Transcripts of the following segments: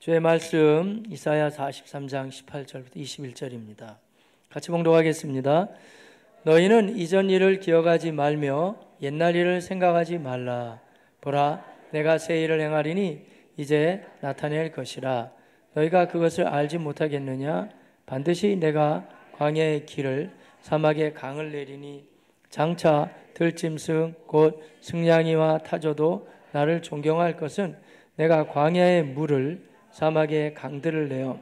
주의 말씀 이사야 43장 18절부터 21절입니다. 같이 봉독하겠습니다. 너희는 이전 일을 기억하지 말며 옛날 일을 생각하지 말라. 보라, 내가 새 일을 행하리니 이제 나타낼 것이라. 너희가 그것을 알지 못하겠느냐? 반드시 내가 광야의 길을 사막에 강을 내리니 장차 들짐승 곧 승냥이와 타조도 나를 존경할 것은 내가 광야의 물을 사막의 강들을 내어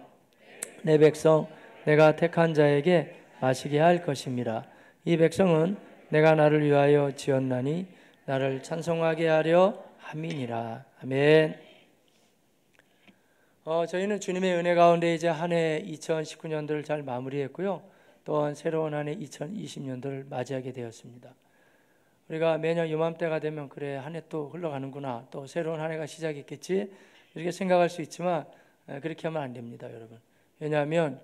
내 백성 내가 택한 자에게 마시게 할 것임이라. 이 백성은 내가 나를 위하여 지었나니 나를 찬송하게 하려 함이니라. 아멘. 저희는 주님의 은혜 가운데 이제 한 해 2019년도를 잘 마무리했고요. 또한 새로운 한 해 2020년도를 맞이하게 되었습니다. 우리가 매년 이맘때가 되면 그래 한 해 또 흘러가는구나, 또 새로운 한 해가 시작했겠지 이렇게 생각할 수 있지만 그렇게 하면 안 됩니다, 여러분. 왜냐하면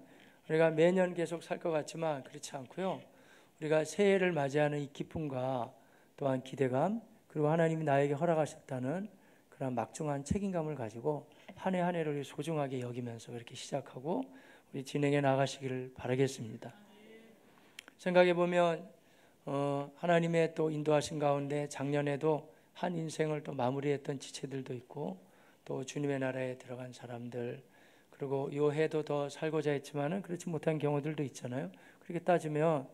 우리가 매년 계속 살 것 같지만 그렇지 않고요. 우리가 새해를 맞이하는 이 기쁨과 또한 기대감, 그리고 하나님이 나에게 허락하셨다는 그런 막중한 책임감을 가지고 한 해 한 해를 소중하게 여기면서 그렇게 시작하고 우리 진행해 나가시기를 바라겠습니다. 생각해 보면 하나님의 또 인도하신 가운데 작년에도 한 인생을 또 마무리했던 지체들도 있고, 또 주님의 나라에 들어간 사람들, 그리고 이 해도 더 살고자 했지만은 그렇지 못한 경우들도 있잖아요. 그렇게 따지면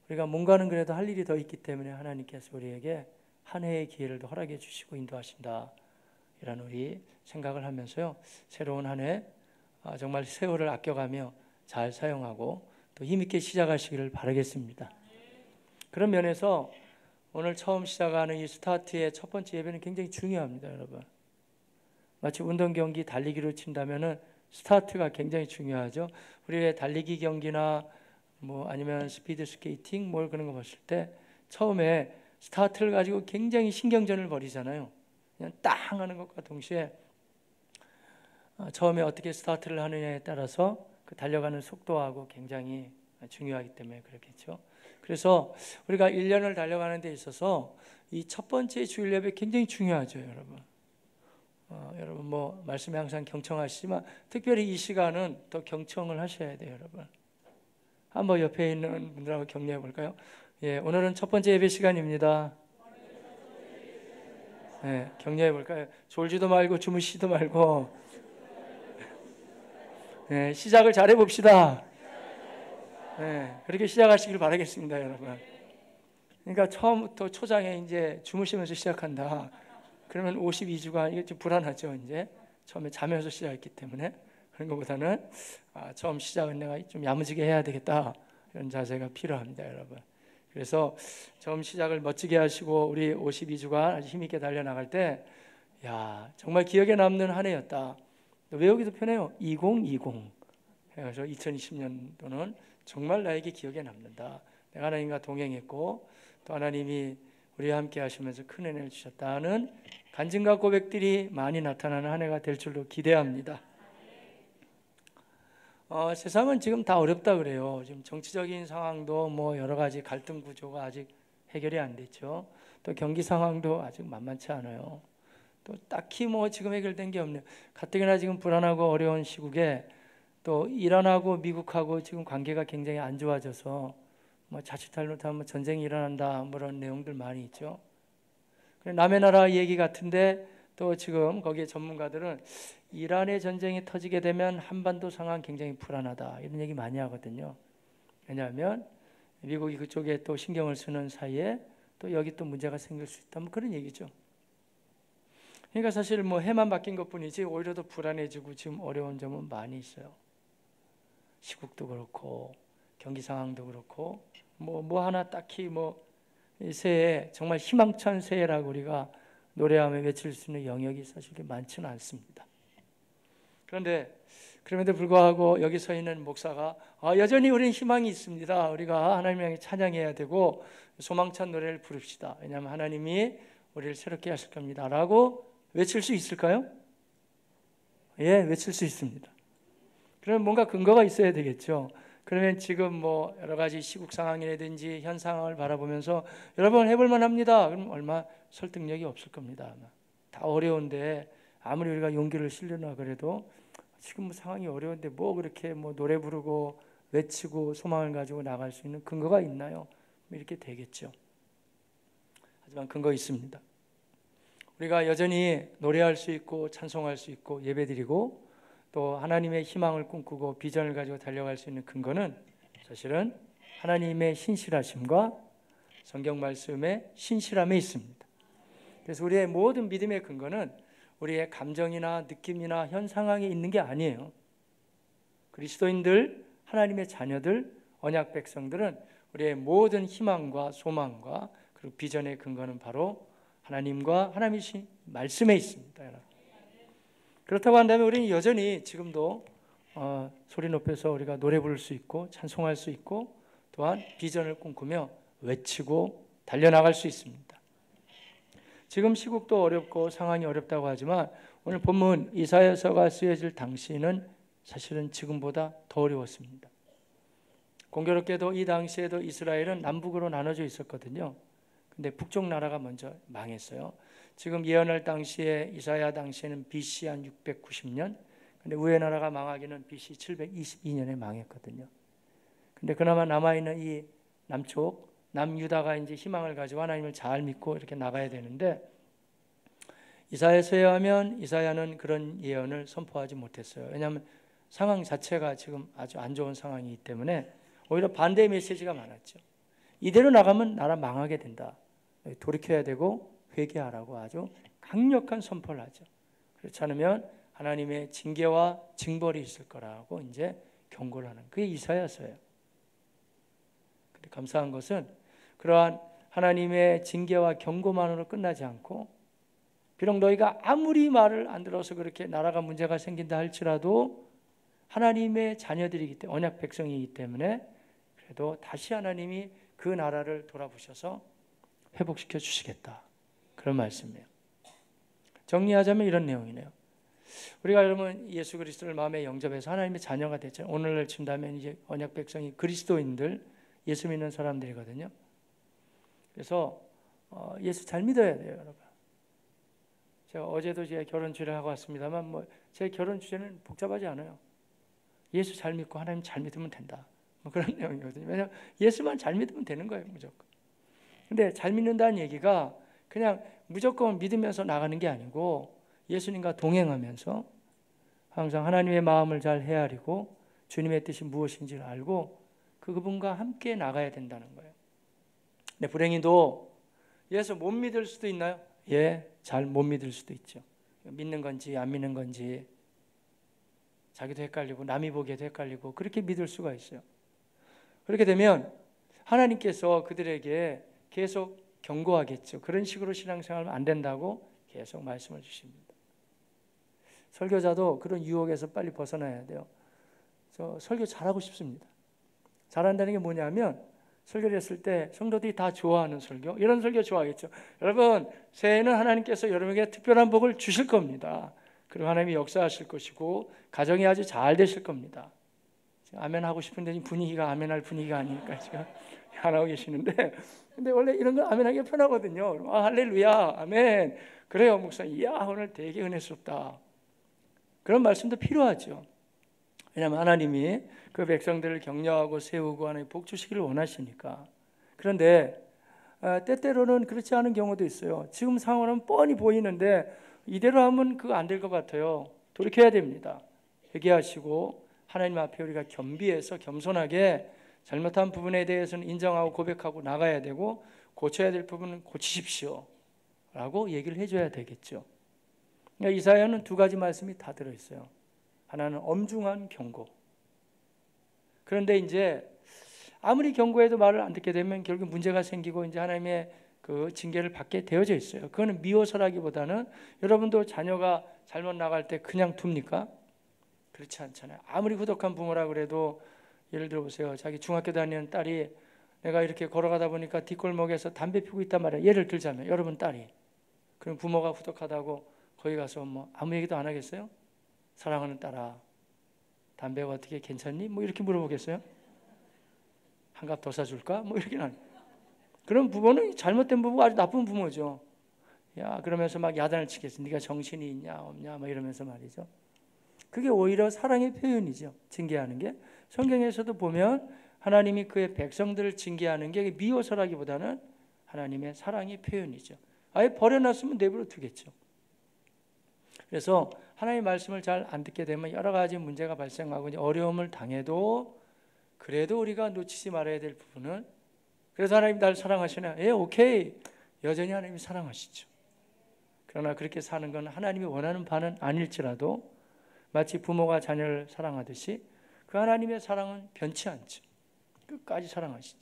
우리가 뭔가는 그래도 할 일이 더 있기 때문에 하나님께서 우리에게 한 해의 기회를 더 허락해 주시고 인도하신다, 이런 우리 생각을 하면서요, 새로운 한 해 정말 세월을 아껴가며 잘 사용하고 또 힘있게 시작하시기를 바라겠습니다. 그런 면에서 오늘 처음 시작하는 이 스타트의 첫 번째 예배는 굉장히 중요합니다, 여러분. 마치 운동 경기 달리기로 친다면은 스타트가 굉장히 중요하죠. 우리의 달리기 경기나 뭐 아니면 스피드 스케이팅 뭘 그런 거 봤을 때 처음에 스타트를 가지고 굉장히 신경전을 벌이잖아요. 그냥 땅 하는 것과 동시에 처음에 어떻게 스타트를 하느냐에 따라서 그 달려가는 속도하고 굉장히 중요하기 때문에 그렇겠죠. 그래서 우리가 1년을 달려가는 데 있어서 이 첫 번째 주일 예배 굉장히 중요하죠, 여러분. 여러분 뭐 말씀에 항상 경청하시지만 특별히 이 시간은 더 경청을 하셔야 돼요, 여러분. 한번 옆에 있는 분들하고 격려해 볼까요? 예, 오늘은 첫 번째 예배 시간입니다. 예, 격려해 볼까요? 졸지도 말고 주무시지도 말고 예, 시작을 잘해 봅시다. 예, 그렇게 시작하시길 바라겠습니다, 여러분. 그러니까 처음부터 초장에 이제 주무시면서 시작한다. 그러면 52주간 이게 좀 불안하죠. 이제 처음에 자면서 시작했기 때문에. 그런 것보다는 처음 시작은 내가 좀 야무지게 해야 되겠다, 이런 자세가 필요합니다, 여러분. 그래서 처음 시작을 멋지게 하시고 우리 52주간 아주 힘있게 달려나갈 때, 야, 정말 기억에 남는 한 해였다. 외우기도 편해요. 2020 해서 2020년도는 정말 나에게 기억에 남는다. 내가 하나님과 동행했고 또 하나님이 우리와 함께 하시면서 큰 은혜를 주셨다는 간증과 고백들이 많이 나타나는 한 해가 될 줄로 기대합니다. 세상은 지금 다 어렵다 그래요. 지금 정치적인 상황도 뭐 여러 가지 갈등 구조가 아직 해결이 안 됐죠. 또 경기 상황도 아직 만만치 않아요. 또 딱히 뭐 지금 해결된 게 없네요. 가뜩이나 지금 불안하고 어려운 시국에 또 이란하고 미국하고 지금 관계가 굉장히 안 좋아져서 뭐 자칫 잘못하면 전쟁이 일어난다, 뭐 그런 내용들 많이 있죠. 남의 나라 얘기 같은데 또 지금 거기에 전문가들은 이란의 전쟁이 터지게 되면 한반도 상황 굉장히 불안하다, 이런 얘기 많이 하거든요. 왜냐하면 미국이 그쪽에 또 신경을 쓰는 사이에 또 여기 또 문제가 생길 수 있다, 뭐 그런 얘기죠. 그러니까 사실 뭐 해만 바뀐 것뿐이지 오히려 더 불안해지고 지금 어려운 점은 많이 있어요. 시국도 그렇고 경기 상황도 그렇고 뭐 하나 딱히 뭐 이 새해 정말 희망찬 새해라고 우리가 노래하며 외칠 수 있는 영역이 사실 많지는 않습니다. 그런데 그럼에도 불구하고 여기 서 있는 목사가 여전히 우리는 희망이 있습니다. 우리가 하나님을 향해 찬양해야 되고 소망찬 노래를 부릅시다. 왜냐하면 하나님이 우리를 새롭게 하실 겁니다 라고 외칠 수 있을까요? 예, 외칠 수 있습니다. 그러면 뭔가 근거가 있어야 되겠죠. 그러면 지금 뭐 여러 가지 시국 상황이라든지 현 상황을 바라보면서 여러분 해볼만 합니다. 그럼 얼마 설득력이 없을 겁니다. 아마. 다 어려운데 아무리 우리가 용기를 실려나 그래도 지금 뭐 상황이 어려운데 뭐 그렇게 뭐 노래 부르고 외치고 소망을 가지고 나갈 수 있는 근거가 있나요? 이렇게 되겠죠. 하지만 근거 있습니다. 우리가 여전히 노래할 수 있고 찬송할 수 있고 예배드리고 또 하나님의 희망을 꿈꾸고 비전을 가지고 달려갈 수 있는 근거는 사실은 하나님의 신실하심과 성경 말씀의 신실함에 있습니다. 그래서 우리의 모든 믿음의 근거는 우리의 감정이나 느낌이나 현 상황에 있는 게 아니에요. 그리스도인들, 하나님의 자녀들, 언약 백성들은 우리의 모든 희망과 소망과 그리고 비전의 근거는 바로 하나님과 하나님의 말씀에 있습니다. 그렇다고 한다면 우리는 여전히 지금도 소리 높여서 우리가 노래 부를 수 있고 찬송할 수 있고 또한 비전을 꿈꾸며 외치고 달려나갈 수 있습니다. 지금 시국도 어렵고 상황이 어렵다고 하지만 오늘 본문 이사야서가 쓰여질 당시에는 사실은 지금보다 더 어려웠습니다. 공교롭게도 이 당시에도 이스라엘은 남북으로 나눠져 있었거든요. 근데 북쪽 나라가 먼저 망했어요. 지금 예언할 당시에 이사야 당시에는 BC 한 690년, 근데 우에 나라가 망하기는 BC 722년에 망했거든요. 근데 그나마 남아있는 이 남쪽 남유다가 이제 희망을 가지고 하나님을 잘 믿고 이렇게 나가야 되는데 이사야서에 하면 이사야는 그런 예언을 선포하지 못했어요. 왜냐하면 상황 자체가 지금 아주 안 좋은 상황이기 때문에 오히려 반대의 메시지가 많았죠. 이대로 나가면 나라 망하게 된다. 돌이켜야 되고 회개하라고 아주 강력한 선포를 하죠. 그렇지 않으면 하나님의 징계와 징벌이 있을 거라고 이제 경고를 하는 그게 이사야서예요. 근데 감사한 것은 그러한 하나님의 징계와 경고만으로 끝나지 않고 비록 너희가 아무리 말을 안 들어서 그렇게 나라가 문제가 생긴다 할지라도 하나님의 자녀들이기 때문에 언약 백성이기 때문에 그래도 다시 하나님이 그 나라를 돌아보셔서 회복시켜 주시겠다. 그런 말씀이에요. 정리하자면 이런 내용이네요. 우리가 여러분 예수 그리스도를 마음에 영접해서 하나님의 자녀가 됐죠. 오늘날 친다면 이제 언약 백성이 그리스도인들, 예수 믿는 사람들이거든요. 그래서 예수 잘 믿어야 돼요, 여러분. 제가 어제도 제 결혼 주례를 하고 왔습니다만 제 결혼 주제는 복잡하지 않아요. 예수 잘 믿고 하나님 잘 믿으면 된다. 그런 내용이거든요. 왜냐하면 예수만 잘 믿으면 되는 거예요, 무조건. 근데 잘 믿는다는 얘기가 그냥 무조건 믿으면서 나가는 게 아니고 예수님과 동행하면서 항상 하나님의 마음을 잘 헤아리고 주님의 뜻이 무엇인지를 알고 그분과 함께 나가야 된다는 거예요. 근데 불행히도 예수 못 믿을 수도 있나요? 예, 잘 못 믿을 수도 있죠. 믿는 건지 안 믿는 건지 자기도 헷갈리고 남이 보기에도 헷갈리고 그렇게 믿을 수가 있어요. 그렇게 되면 하나님께서 그들에게 계속 경고하겠죠. 그런 식으로 신앙생활하면 안 된다고 계속 말씀을 주십니다. 설교자도 그런 유혹에서 빨리 벗어나야 돼요. 저 설교 잘하고 싶습니다. 잘한다는 게 뭐냐면 설교를 했을 때 성도들이 다 좋아하는 설교, 이런 설교 좋아하겠죠. 여러분, 새해에는 하나님께서 여러분에게 특별한 복을 주실 겁니다. 그리고 하나님이 역사하실 것이고 가정이 아주 잘 되실 겁니다. 아멘 하고 싶은데 분위기가 아멘할 분위기가 아니니까 지금 안 하고 계시는데, 근데 원래 이런 거 아멘하기가 편하거든요. 할렐루야, 아멘. 그래요, 목사님. 이야, 오늘 되게 은혜스럽다. 그런 말씀도 필요하죠. 왜냐하면 하나님이 그 백성들을 격려하고 세우고 하나님 복 주시기를 원하시니까. 그런데 때때로는 그렇지 않은 경우도 있어요. 지금 상황은 뻔히 보이는데 이대로 하면 그거 안 될 것 같아요. 돌이켜야 됩니다. 회개하시고 하나님 앞에 우리가 겸비해서 겸손하게 잘못한 부분에 대해서는 인정하고 고백하고 나가야 되고 고쳐야 될 부분은 고치십시오 라고 얘기를 해줘야 되겠죠. 그러니까 이사야는 두 가지 말씀이 다 들어있어요. 하나는 엄중한 경고. 그런데 이제 아무리 경고해도 말을 안 듣게 되면 결국 문제가 생기고 이제 하나님의 그 징계를 받게 되어져 있어요. 그거는 미워서라기보다는 여러분도 자녀가 잘못 나갈 때 그냥 둡니까? 그렇지 않잖아요. 아무리 후덕한 부모라 그래도 예를 들어 보세요. 자기 중학교 다니는 딸이 내가 이렇게 걸어가다 보니까 뒷골목에서 담배 피우고 있단 말이에요. 예를 들자면 여러분 딸이. 그럼 부모가 후덕하다고 거기 가서 아무 얘기도 안 하겠어요? 사랑하는 딸아, 담배가 어떻게 괜찮니? 이렇게 물어보겠어요? 한 갑 더 사줄까? 이렇게는 안. 그럼 부모는 잘못된 부부가 아주 나쁜 부모죠. 야, 그러면서 막 야단을 치겠어. 네가 정신이 있냐 없냐 이러면서 말이죠. 그게 오히려 사랑의 표현이죠. 징계하는 게. 성경에서도 보면 하나님이 그의 백성들을 징계하는 게 미워서라기보다는 하나님의 사랑의 표현이죠. 아예 버려놨으면 내버려 두겠죠. 그래서 하나님의 말씀을 잘 안 듣게 되면 여러 가지 문제가 발생하고 어려움을 당해도 그래도 우리가 놓치지 말아야 될 부분은, 그래서 하나님 날 사랑하시나? 예, 오케이. 여전히 하나님이 사랑하시죠. 그러나 그렇게 사는 건 하나님이 원하는 바는 아닐지라도 마치 부모가 자녀를 사랑하듯이 그 하나님의 사랑은 변치 않죠. 끝까지 사랑하시죠.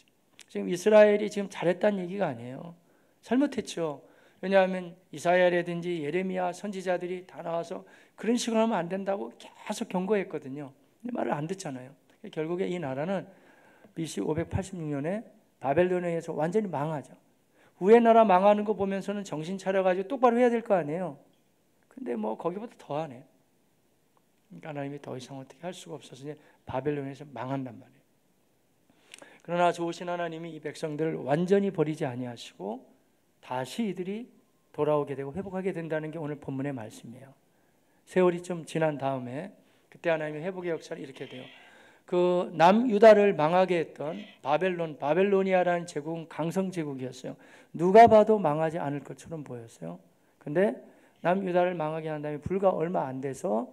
지금 이스라엘이 지금 잘했다는 얘기가 아니에요. 잘못했죠. 왜냐하면 이사야라든지 예레미야 선지자들이 다 나와서 그런 식으로 하면 안 된다고 계속 경고했거든요. 근데 말을 안 듣잖아요. 결국에 이 나라는 BC 586년에 바벨론에 의해서 완전히 망하죠. 우의 나라 망하는 거 보면서는 정신 차려가지고 똑바로 해야 될 거 아니에요. 근데 뭐 거기보다 더하네. 그러니까 하나님이 더 이상 어떻게 할 수가 없어서 이제 바벨론에서 망한단 말이에요. 그러나 좋으신 하나님이 이 백성들을 완전히 버리지 아니하시고 다시 이들이 돌아오게 되고 회복하게 된다는 게 오늘 본문의 말씀이에요. 세월이 좀 지난 다음에 그때 하나님의 회복의 역사를 이렇게 돼요. 그 남유다를 망하게 했던 바벨로니아라는 제국은 강성 제국이었어요. 누가 봐도 망하지 않을 것처럼 보였어요. 근데 남유다를 망하게 한 다음에 불과 얼마 안 돼서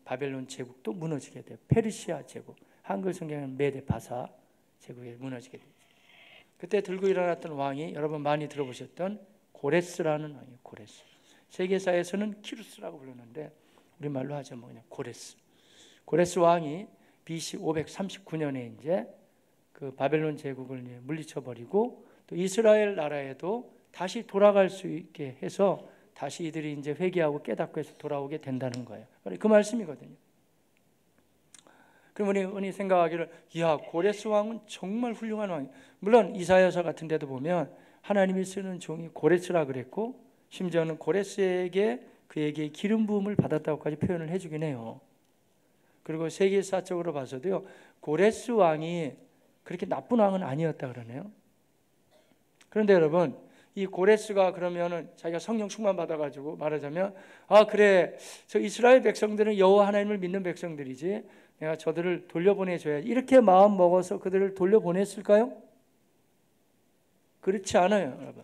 바벨론 제국도 무너지게 돼요. 페르시아 제국, 한글 성경에는 메데파사 제국이 무너지게 돼요. 그때 들고 일어났던 왕이 여러분 많이 들어보셨던 고레스라는 왕이에요. 고레스. 세계사에서는 키루스라고 부르는데 우리말로 하자면 그냥 고레스. 고레스 왕이 BC 539년에 이제 그 바벨론 제국을 이제 물리쳐버리고 또 이스라엘 나라에도 다시 돌아갈 수 있게 해서 다시 이들이 이제 회개하고 깨닫고 해서 돌아오게 된다는 거예요. 그 말씀이거든요. 그럼 우리 생각하기를, 이야, 고레스 왕은 정말 훌륭한 왕이에요. 물론 이사야서 같은 데도 보면 하나님이 쓰는 종이 고레스라 그랬고 심지어는 고레스에게 그에게 기름 부음을 받았다고까지 표현을 해주긴 해요. 그리고 세계사적으로 봐서도요, 고레스 왕이 그렇게 나쁜 왕은 아니었다 그러네요. 그런데 여러분, 이 고레스가 그러면은 자기가 성령 충만 받아가지고 말하자면, 아 그래, 저 이스라엘 백성들은 여호와 하나님을 믿는 백성들이지, 내가 저들을 돌려보내줘야지, 이렇게 마음 먹어서 그들을 돌려보냈을까요? 그렇지 않아요, 여러분.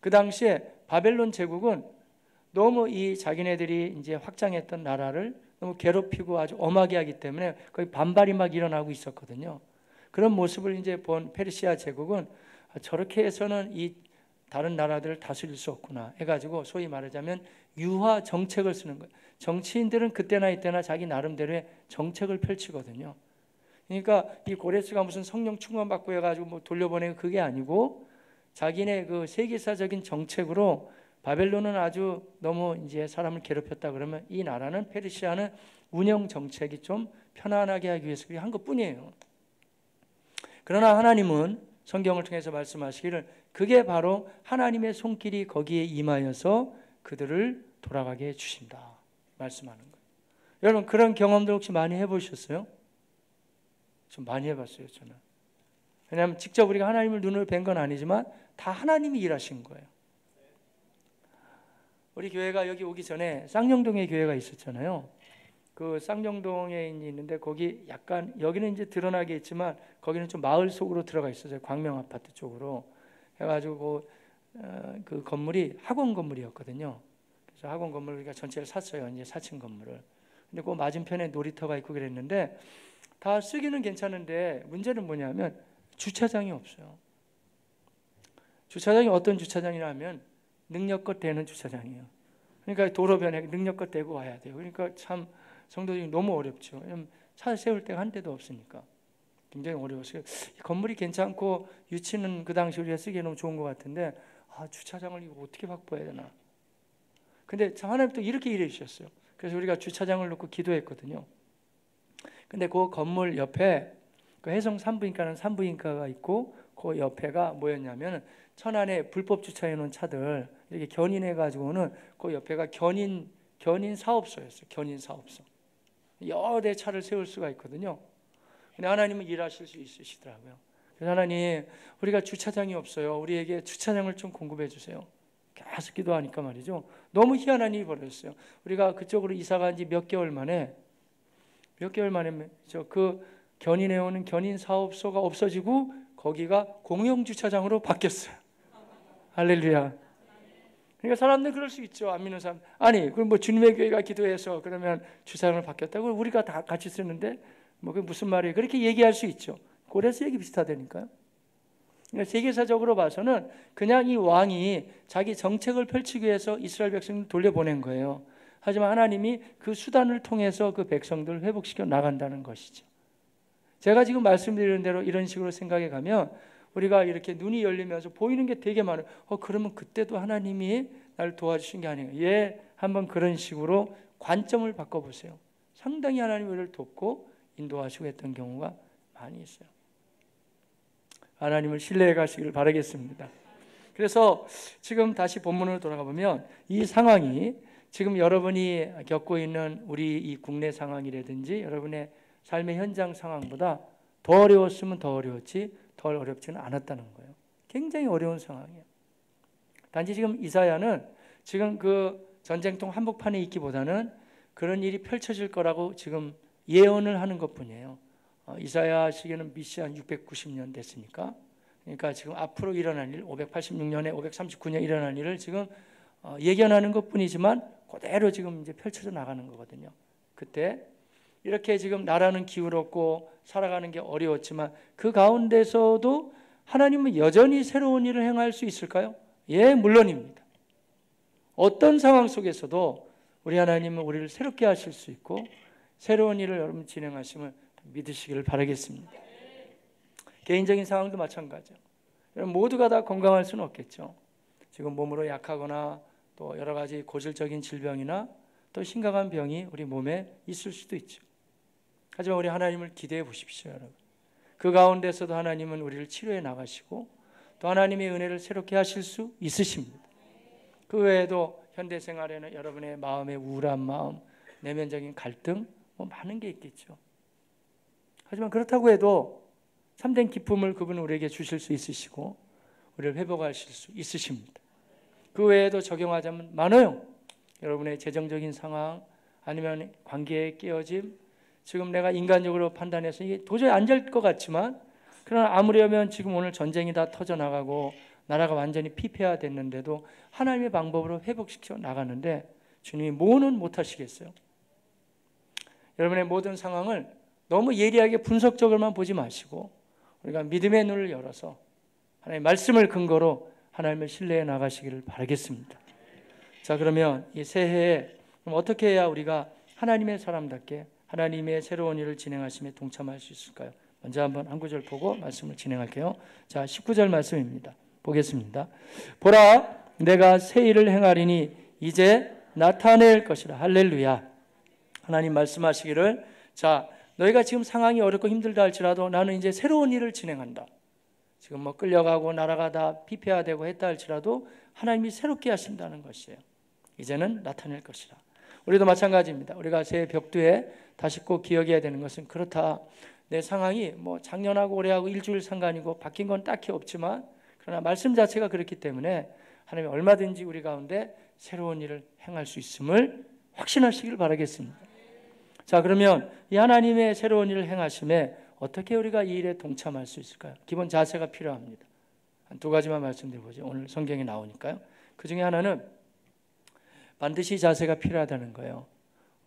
그 당시에 바벨론 제국은 너무 이 자기네들이 이제 확장했던 나라를 너무 괴롭히고 아주 엄하게 하기 때문에 거의 반발이 막 일어나고 있었거든요. 그런 모습을 이제 본 페르시아 제국은 저렇게 해서는 이 다른 나라들을 다스릴 수 없구나 해가지고 소위 말하자면 유화 정책을 쓰는 거예요. 정치인들은 그때나 이때나 자기 나름대로의 정책을 펼치거든요. 그러니까 이 고레스가 무슨 성령 충만 받고 해가지고 뭐 돌려보내고 그게 아니고 자기네 그 세계사적인 정책으로 바벨론은 아주 너무 이제 사람을 괴롭혔다 그러면 이 나라는 페르시아는 운영 정책이 좀 편안하게 하기 위해서 그렇게 한 것뿐이에요. 그러나 하나님은 성경을 통해서 말씀하시기를 그게 바로 하나님의 손길이 거기에 임하여서 그들을 돌아가게 해주신다 말씀하는 거예요. 여러분 그런 경험들 혹시 많이 해보셨어요? 좀 많이 해봤어요 저는. 왜냐하면 직접 우리가 하나님을 눈으로 뵌 건 아니지만 다 하나님이 일하신 거예요. 우리 교회가 여기 오기 전에 쌍용동에 교회가 있었잖아요. 그 쌍용동에 있는데 거기 약간 여기는 이제 드러나게 있지만 거기는 좀 마을 속으로 들어가 있었어요. 광명 아파트 쪽으로 해가지고 그 건물이 학원 건물이었거든요. 그래서 학원 건물 우리가 전체를 샀어요. 이제 4층 건물을. 근데 그 맞은편에 놀이터가 있고 그랬는데 다 쓰기는 괜찮은데 문제는 뭐냐면 주차장이 없어요. 주차장이 어떤 주차장이냐면 능력껏 되는 주차장이에요. 그러니까 도로변에 능력껏 대고 와야 돼요. 그러니까 참 성도들이 너무 어렵죠. 차 세울 데가 한 대도 없으니까 굉장히 어려웠어요. 건물이 괜찮고 유치는 그 당시 우리가 쓰기에 너무 좋은 것 같은데 주차장을 이거 어떻게 확보해야 되나. 근데 참 하나님 또 이렇게 일해 주셨어요. 그래서 우리가 주차장을 놓고 기도했거든요. 근데 그 건물 옆에 그 해성 산부인과는 산부인과가 있고 그 옆에가 뭐였냐면 천안에 불법 주차해 놓은 차들 이렇게 견인해 가지고는 그 옆에가 견인 사업소였어요. 견인 사업소. 여러 대 차를 세울 수가 있거든요. 근데 하나님은 일하실 수 있으시더라고요. 그래서 하나님 우리가 주차장이 없어요. 우리에게 주차장을 좀 공급해 주세요. 계속 기도하니까 말이죠. 너무 희한한 일이 벌어졌어요. 우리가 그쪽으로 이사 간 지 몇 개월 만에 그 견인해 오는 견인 사업소가 없어지고 거기가 공영 주차장으로 바뀌었어요. 할렐루야. 그러니까 사람들 그럴 수 있죠. 안 믿는 사람. 아니, 그럼 뭐 주님의 교회가 기도해서 그러면 주차장을 바뀌었다고 우리가 다 같이 쓰는데 뭐 그게 무슨 말이에요? 그렇게 얘기할 수 있죠. 고레스 얘기 비슷하다니까요. 그러니까 세계사적으로 봐서는 그냥 이 왕이 자기 정책을 펼치기 위해서 이스라엘 백성을 돌려보낸 거예요. 하지만 하나님이 그 수단을 통해서 그 백성들을 회복시켜 나간다는 것이죠. 제가 지금 말씀드리는 대로 이런 식으로 생각해 가면 우리가 이렇게 눈이 열리면서 보이는 게 되게 많아요. 그러면 그때도 하나님이 나를 도와주신 게 아닌가. 예, 한번 그런 식으로 관점을 바꿔보세요. 상당히 하나님이 우리를 돕고 인도하시고 했던 경우가 많이 있어요. 하나님을 신뢰해 가시기를 바라겠습니다. 그래서 지금 다시 본문으로 돌아가 보면 이 상황이 지금 여러분이 겪고 있는 우리 이 국내 상황이라든지 여러분의 삶의 현장 상황보다 더 어려웠으면 더 어려웠지 더 어렵지는 않았다는 거예요. 굉장히 어려운 상황이에요. 단지 지금 이사야는 지금 그 전쟁통 한복판에 있기보다는 그런 일이 펼쳐질 거라고 지금 예언을 하는 것뿐이에요. 이사야 시기는 BC 한 690년 됐으니까, 그러니까 지금 앞으로 일어날 일, 586년에 539년 일어날 일을 지금 예견하는 것뿐이지만 그대로 지금 이제 펼쳐져 나가는 거거든요. 그때 이렇게 지금 나라는 기울었고 살아가는 게 어려웠지만 그 가운데서도 하나님은 여전히 새로운 일을 행할 수 있을까요? 예, 물론입니다. 어떤 상황 속에서도 우리 하나님은 우리를 새롭게 하실 수 있고 새로운 일을 여러분 진행하심을 믿으시기를 바라겠습니다. 개인적인 상황도 마찬가지죠. 여러분 모두가 다 건강할 수는 없겠죠. 지금 몸으로 약하거나 또 여러 가지 고질적인 질병이나 또 심각한 병이 우리 몸에 있을 수도 있죠. 하지만 우리 하나님을 기대해 보십시오, 여러분. 그 가운데서도 하나님은 우리를 치료해 나가시고 또 하나님의 은혜를 새롭게 하실 수 있으십니다. 그 외에도 현대 생활에는 여러분의 마음의 우울한 마음, 내면적인 갈등 뭐 많은 게 있겠죠. 하지만 그렇다고 해도 참된 기쁨을 그분은 우리에게 주실 수 있으시고 우리를 회복하실 수 있으십니다. 그 외에도 적용하자면 많아요. 여러분의 재정적인 상황 아니면 관계의 깨어짐, 지금 내가 인간적으로 판단해서 이게 도저히 안 될 것 같지만 그러나 아무려면 지금 오늘 전쟁이 다 터져나가고 나라가 완전히 피폐화됐는데도 하나님의 방법으로 회복시켜 나가는데 주님이 뭐는 못하시겠어요? 여러분의 모든 상황을 너무 예리하게 분석적으로만 보지 마시고 우리가 믿음의 눈을 열어서 하나님의 말씀을 근거로 하나님을 신뢰해 나가시기를 바라겠습니다. 자, 그러면 이 새해에 어떻게 해야 우리가 하나님의 사람답게 하나님의 새로운 일을 진행하심에 동참할 수 있을까요? 먼저 한번 한 구절 보고 말씀을 진행할게요. 자, 19절 말씀입니다. 보겠습니다. 보라, 내가 새 일을 행하리니 이제 나타낼 것이라. 할렐루야. 하나님 말씀하시기를, 자, 너희가 지금 상황이 어렵고 힘들다 할지라도 나는 이제 새로운 일을 진행한다. 지금 뭐 끌려가고 나라가 다 피폐화되고 했다 할지라도 하나님이 새롭게 하신다는 것이에요. 이제는 나타낼 것이라. 우리도 마찬가지입니다. 우리가 새해 벽두에 다시 꼭 기억해야 되는 것은, 그렇다, 내 상황이 뭐 작년하고 올해하고 일주일 상관이고 바뀐 건 딱히 없지만 그러나 말씀 자체가 그렇기 때문에 하나님이 얼마든지 우리 가운데 새로운 일을 행할 수 있음을 확신하시길 바라겠습니다. 자, 그러면 이 하나님의 새로운 일을 행하심에 어떻게 우리가 이 일에 동참할 수 있을까요? 기본 자세가 필요합니다. 한 두 가지만 말씀드려보죠. 오늘 성경에 나오니까요. 그 중에 하나는 반드시 자세가 필요하다는 거예요.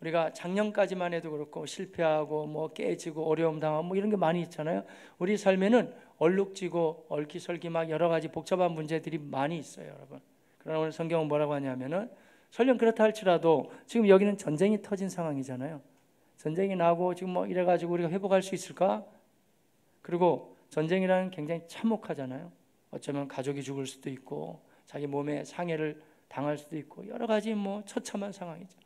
우리가 작년까지만 해도 그렇고 실패하고 뭐 깨지고 어려움 당하고 뭐 이런 게 많이 있잖아요. 우리 삶에는 얼룩지고 얽히설기 막 여러 가지 복잡한 문제들이 많이 있어요, 여러분. 그러나 오늘 성경은 뭐라고 하냐면은 설령 그렇다 할지라도 지금 여기는 전쟁이 터진 상황이잖아요. 전쟁이 나고 지금 뭐 이래가지고 우리가 회복할 수 있을까? 그리고 전쟁이라는 굉장히 참혹하잖아요. 어쩌면 가족이 죽을 수도 있고 자기 몸에 상해를 당할 수도 있고 여러 가지 뭐 처참한 상황이죠.